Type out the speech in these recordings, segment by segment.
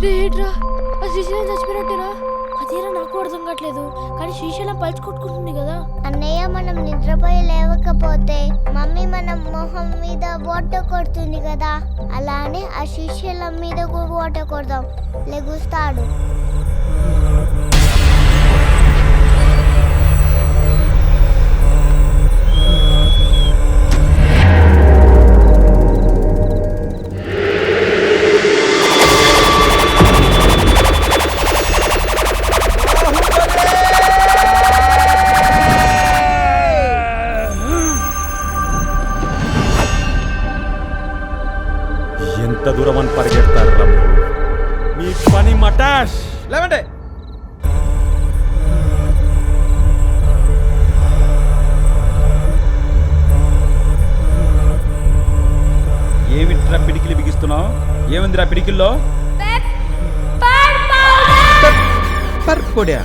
ఏంట్రా ఆ శ్రీశైలం చచ్చిపోయినట్టేనా? అదేరా నాకు అర్థం కావట్లేదు. కానీ శ్రీశైలం పల్చి కొట్టుకుంటుంది కదా. అన్నయ్య మనం నిద్రపోయి లేవకపోతే మమ్మీ మనం మొహం మీద వాటర్ కొడుతుంది కదా, అలానే ఆ శ్రీశైలం మీద కూడా వాటర్ కొడదాం, లెగుస్తాడు. ఎంత దూరం అని పరిగెడతారు రా మీ పని మటాష్. లేవండి. ఏమిట్రా పిడికిలి బిగిస్తున్నావు? ఏముందిరా పిడికిల్లో? పర్పొడా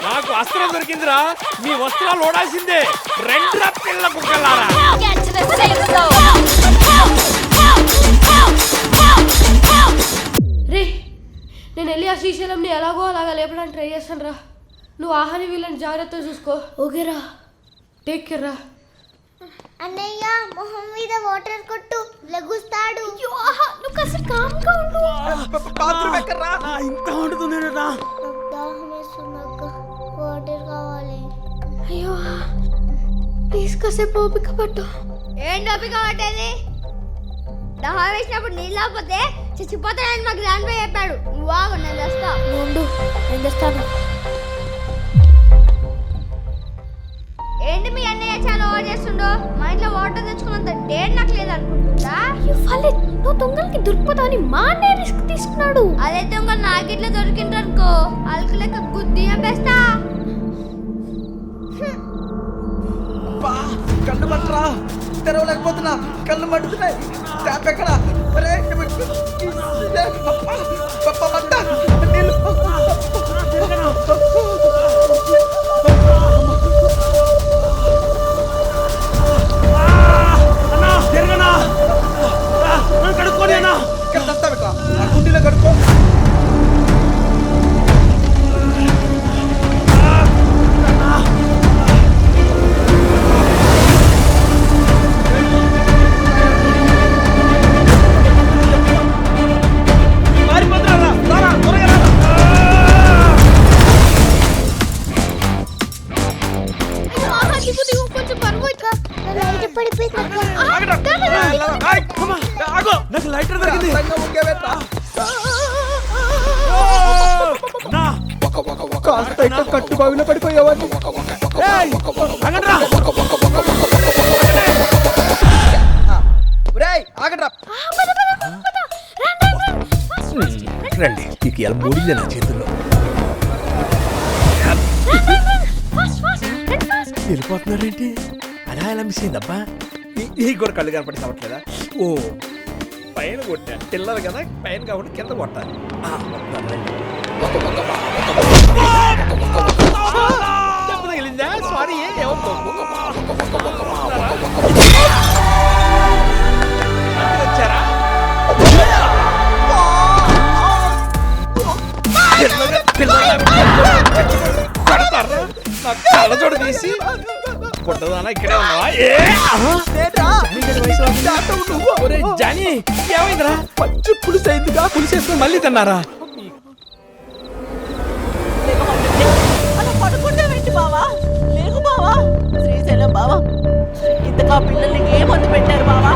నాకు వస్త్రం దొరికిందిరా. మీ వస్త్రాలు ఓడాల్సిందే. రెండ్రా పిల్ల కుక్కలారా. రే నేను వెళ్ళి ఆ శ్రీశైలంని ఎలాగో అలాగా లేపడానికి ట్రై చేస్తాను రా. నువ్వు ఆహాని వీళ్ళని జాగ్రత్తగా చూసుకో. ఓకేరా, టేక్ కేర్ రా. అన్నయ్య మొహం మీద వాటర్ కొట్టు, లెగుస్తాడు. నువ్వు కాస్త కామ్గా ఉండు. ఇంత వండుతున్నాడా? దాహం వేస్తున్నాక వాటర్ కావాలి. అయ్యో ప్లీజ్ కాసేపు ఓపిక పట్టు. ఏంటి ఓపిక పట్టేది? దాహం వేసినప్పుడు నీళ్ళు లేకపోతే చచ్చిపోతానని మాకు దానిపై చెప్పాడు. నువ్వు నేను తెస్తా. ఉండు, నేను తెస్తాను. ఏంటి మీ అన్నయ్య చాలా ఓవర్ చేస్తుండో? మా ఇంట్లో వాటర్ తెచ్చుకున్నంత డేట్ నాకు లేదనుకుంటా. నువ్వు దొంగలకి దొరికిపోతావని మా అన్నయ్య రిస్క్ తీసుకున్నాడు. అదే దొంగలు నాకిట్లా దొరికిందనుకో అల్కి లెక్క గుద్ది చంపేస్తా. కళ్ళు మంటరా, తెరవలేకపోతున్నా, కళ్ళు మండుతున్నాయి. ట్యాప్ ఎక్కడ? కడుక్కోని అన్నా. ఇక్కడ దస్తా పెట్టా, ఆ కుండీలో కడుక్కో. నాకు లైటర్ దొరికింది. కట్టు బావిలో పడిపోయావని. రండి, ఇక ఎలా మూడింది నా చేతుల్లో. వెళ్ళిపోతున్నారేంటి? అలా ఎలా మిస్ అయిందబ్బా? ఈ కూడా కళ్ళు కనపడి చవట్లేదా? ఓ పైన కొట్టా పిల్లలు కదా, పైన కాబట్టి కింద కొట్టాలి. దెబ్బ తగిలిందా? సారీ. వచ్చారా? కళ్ళజోడు తీసి కొట్టదానా? ఇక్కడే ఉన్నావా? జానీ ఏమైందిరా? పచ్చి పులుసు అయిందిగా. పులుసు వేసుకొని మళ్ళీ తిన్నారా? బావా లేకు బావా. శ్రీశైలం బావా, ఇంతకా పిల్లలకి ఏ మందు పెట్టారు బావా?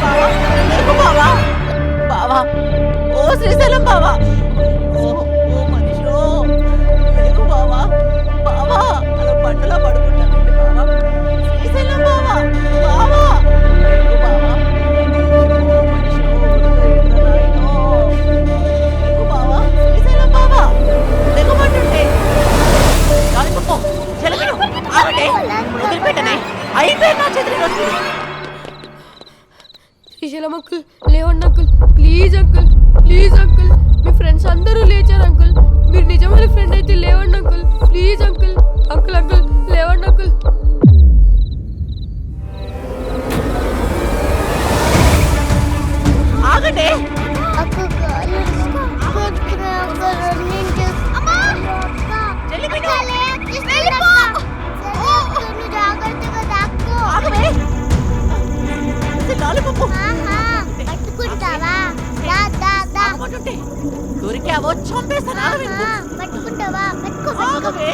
బావా లేకు బావా. బావా ఓ శ్రీశైలం బావా, ఓ మనిషో లేకు బావా. బావా అలా పంటలో పడుకుంటానండి బావా. శ్రీశైలం బావా, బావా లేకు బావా. లేకు బావా. శ్రీశైలం బావా లేకుమంటుంటే శ్రీశైలం లేవు ఆగండి అక్క కాలు కొట్టుకునే అక్క రెండింటి చెల్లి అక్క విను. లేచిపోయినక్క. సరే అక్క, నువ్వు జాగ్రత్తగా దాక్కో. ఆగవే ఇది లాలిపప్పు ఆహా, పట్టుకుంటావా? దా దా దా. ఆగమంటుంటే దొరికావో చంపేస్తాను ఆగవే ఆహా, పట్టుకుంటావా? పట్టుకో ఆగవే.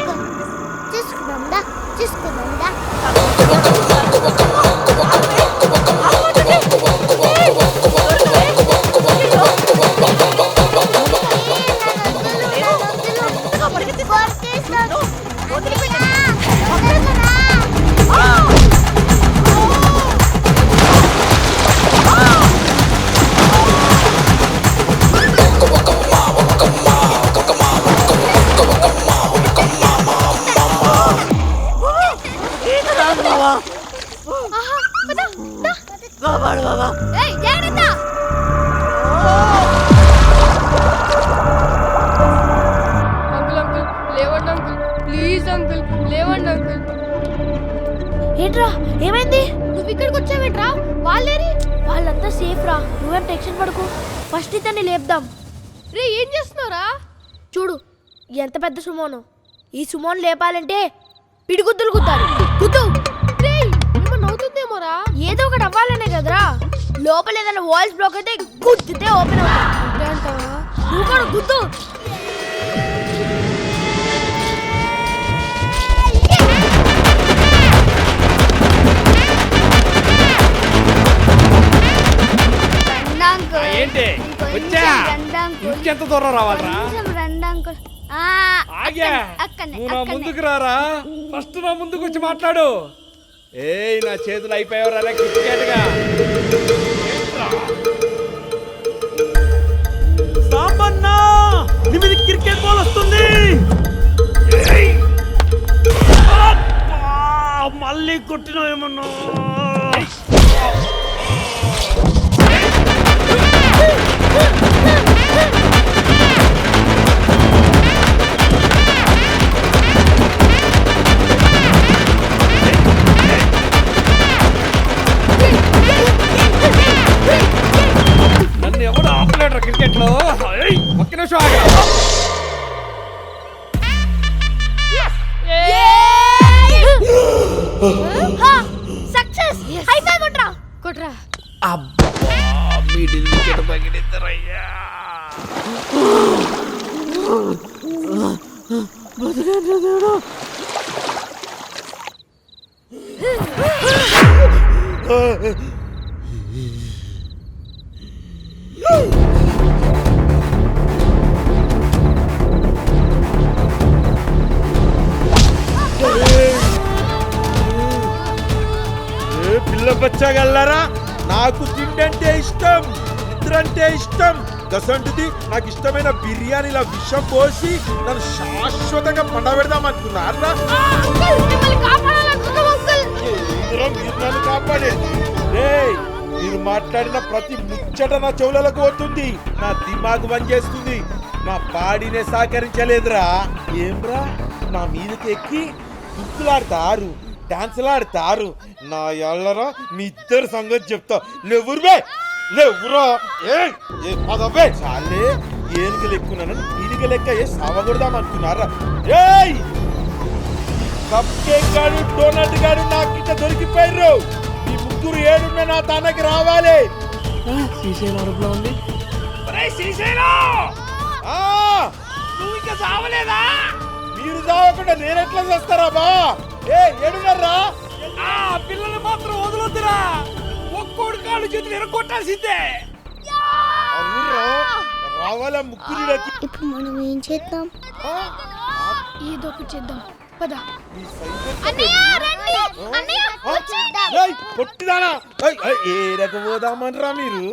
చూసుకుందాం దా, చూసుకుందాం దా. కొరికేస్తాను. వదిలిపెట్టా. వదలకురా. ఏయ్, జాగ్రత్త. అంకుల్ అంకుల్ లేవండి అంకుల్, ప్లీజ్ అంకుల్ లేవండి అంకుల్. ఏంట్రా ఏమైంది? నువ్వు ఇక్కడికి వచ్చావేంట్రా? వాళ్ళేరి? వాళ్ళంతా సేఫ్ రా, నువ్వేం టెన్షన్ పడకు. ఫస్ట్ ఇతన్ని లేపుదాం. రే ఏం చేస్తున్నారా? చూడు ఎంత పెద్ద సుమోను. ఈ సుమోను లేపాలంటే పిడిగుద్దులు గుద్దాలి. గుద్దు. రే ఏమన్నా అవుతుందేమోరా? ఏదో ఒకటి అవ్వాలనే కదరా. లోపల ఏదైనా వాల్స్ బ్లాక్ అయితే గుద్దితే ఓపెన్ అవుతాయి. అంతే అంటావా? నువ్వు కూడా గుద్దు. ఆ, ఏంటి వచ్చా ఇంకెంత దూరం రావాలరా? ఆగా నువ్వు నా ముందుకు రారా. ఫస్ట్ నా ముందుకు వచ్చి మాట్లాడు. ఏయ్ నా చేతులు అయిపోయావరా కిట్కేట్గా. సాంబన్నా నీ మీద క్రికెట్ బాల్ వస్తుంది. మళ్ళీ కొట్టినా ఏమన్నా? నన్ను ఎవడు ఆపలేడు క్రికెట్ లో. ఒక్క నిమిషం ఆగా. సక్సెస్. హై ఫైవ్ కొట్రా. కొట్రా. అబ్బా మిడిల్ వికెట్ పగిలిద్దరయ్యా. పిల్ల బచ్చగల్లరా, నాకు తిండంటే ఇష్టం, నిద్రంటే ఇష్టం. దసంటిది నాకు ఇష్టమైన బిర్యానీల విషం పోసి నన్ను శాశ్వతంగా పండబెడదాం అనుకున్నారా? మీరు నన్ను కాపాడేది. రేయ్, మీరు మాట్లాడిన ప్రతి ముచ్చట నా చెవులకు పోతుంది, నా దిమాగ్ పనిచేస్తుంది, నా బాడీనే సహకరించలేదురా. ఏంరా నా మీదకి ఎక్కి దుక్కులాడతారు, డాన్సులాడతారు. నా ఎల్లరా మీ ఇద్దరు సంగతి చెప్తా. లేవురుబే లేవురా. ఏ పదవే చాలే. ఏనుగు లెక్కున్నానని పీలిక లెక్క ఏ సావకూడదాం అనుకున్నారా? ఏయ్ కప్ కేక్ గాడు డోనట్ గాడు నాకింత దొరికిపోయారు. ఈ ముగ్గురు ఏడున్న నా తానకి రావాలి. శ్రీశైలం అరుపులో ఉంది. నువ్వు ఇంకా చావలేదా? మీరు చావకుండా నేనెట్లా చేస్తారా బా? ఏడున్నారా? పిల్లలు మాత్రం వదలొద్దురా. ఒక్కోడు కాళ్ళు చేతులు ఎరగొట్టాల్సిందే. రావాలా ముగ్గురు? ఇప్పుడు మనం ఏం చేద్దాం? ఏదో ఒకటి చేద్దాం పద. పొట్టిదానా ఏడకపోదామనరా మీరు?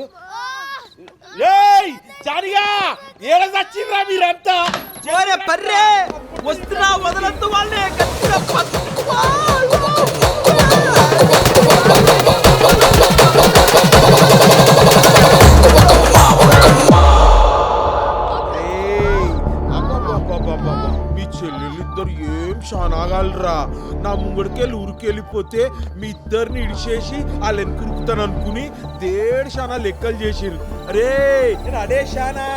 ఏయ్ చారిగా ఏడ చచ్చిండ్రా మీరంతా? పర్రే వస్తున్నా, వదలొద్దు వాళ్ళే. గట్టిగా పట్టుకో. మీ చెల్లెళ్ళిద్దరు ఏం షానాగాలరా. నా ముంగడికెళ్ళి ఊరికెళ్ళిపోతే మీ ఇద్దరిని ఇడిచేసి వాళ్ళు ఎన్నుకురుకుతాను అనుకుని దేడు శానా లెక్కలు చేసిరు. అరే నేను అడే శానా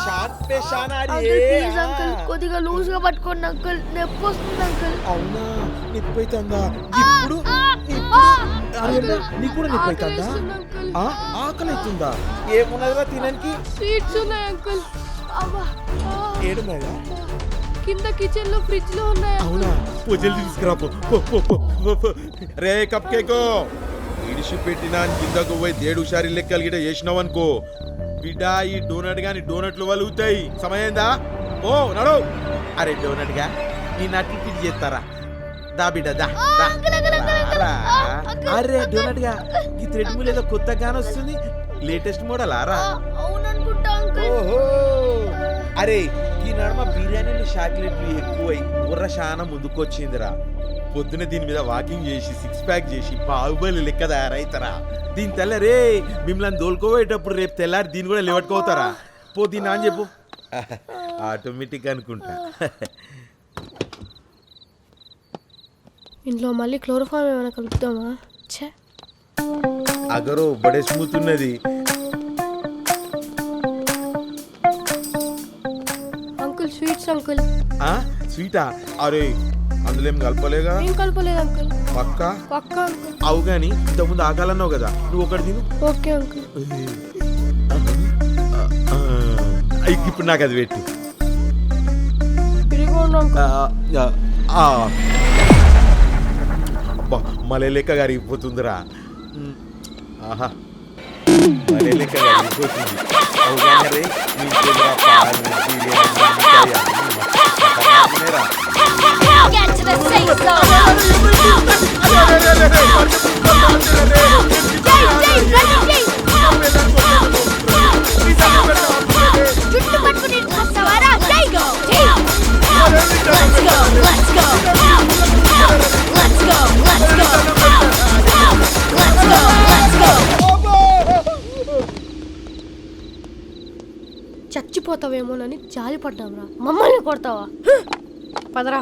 శాంతే శానా అరే. ప్లీజ్ అంకుల్ కొద్దిగా లూజ్ గా పట్టుకోండి అంకుల్, నొప్పి వస్తుంది అంకుల్. అవునా నొప్పి అవుతుందా ఇప్పుడు? నీకు కూడా నొప్పి అవుతుందా? ఆకలి అవుతుందా? ఏమున్నదిరా తినడానికి? స్వీట్స్ ఉన్నాయి అంకుల్. ఏడున్నాయా? కింద కిచెన్ లో ఫ్రిడ్జ్ లో ఉన్నాయి. అవునా పూజలు తీసుకురా పో. పో, పో, పో, పో, పో. రే కప్ కేకో ఇడిసి పెట్టినా కిందకు పోయి దేడు హుషారి లెక్కలు గిట చేసినావు అనుకో బిడ్డ ఈ డోనట్ గాని డోనట్లు వలుగుతాయి. సమయందా ఓ నడు. అరే డోనట్ గా నీ నట్లు పిచ్చి చేస్తారా? దా బిడ్డ దా దా. రా. అరే డోనట్ గా ఈ థ్రెడ్ మిల్ ఏదో కొత్త గాని వస్తుంది, లేటెస్ట్ మోడల్ ఆరా. అవుననుకుంటా అంకుల్. ఓహో అరే ఈ నడమ బిర్యానీలు చాక్లెట్లు ఎక్కువై బుర్ర శానా ముందుకొచ్చిందిరా. పొద్దున దీని మీద వాకింగ్ చేసి 6 ప్యాక్ చేసి బాహుబలి లెక్క తయారైతారా. దీని తెల్ల రే మిమ్మల్ని దోలుకోబోయేటప్పుడు రేపు తెల్లారి దీన్ని కూడా లేవట్టుకోతారా. పో దీన్ని అని చెప్పు. ఆటోమేటిక్ అనుకుంటా. ఇంట్లో మళ్ళీ క్లోరోఫామ్ ఏమైనా కలుపుతామా? ఛే అగరో బడే స్మూత్ ఉన్నది. Uncle sweets uncle. స్వీటా? అరే అందులో ఏం కలపలేగా? ఏం కలపలేదు అంకుల్. పక్క పక్క అంకుల్. అవు గాని ఇంతకుముందు ఆగాలన్నావు కదా, నువ్వు ఒకటి తిను. Okay uncle. ఇప్పుడు నాకు అది పెట్టు. ఇదిగోండి అంకుల్. అబ్బా మలే లెక్క కరిగిపోతుందిరా. ఆహా మలే లెక్క కరిగిపోతుంది. అవుగానే రే నీ దగ్గర పాలు బిర్యానీ మిఠాయి అన్నీ మస్తు ఖతర్నాకునేరా. Get to the safe zone. జుట్టు పట్టుకుని వస్తావారా? Let's go. Let's go. Let's go. Let's go. Let's go. Let's go. Let's go. చచ్చిపోతావేమోనని జాలి పడ్డాంరా. మమ్మల్ని కొడతావా? పదరా.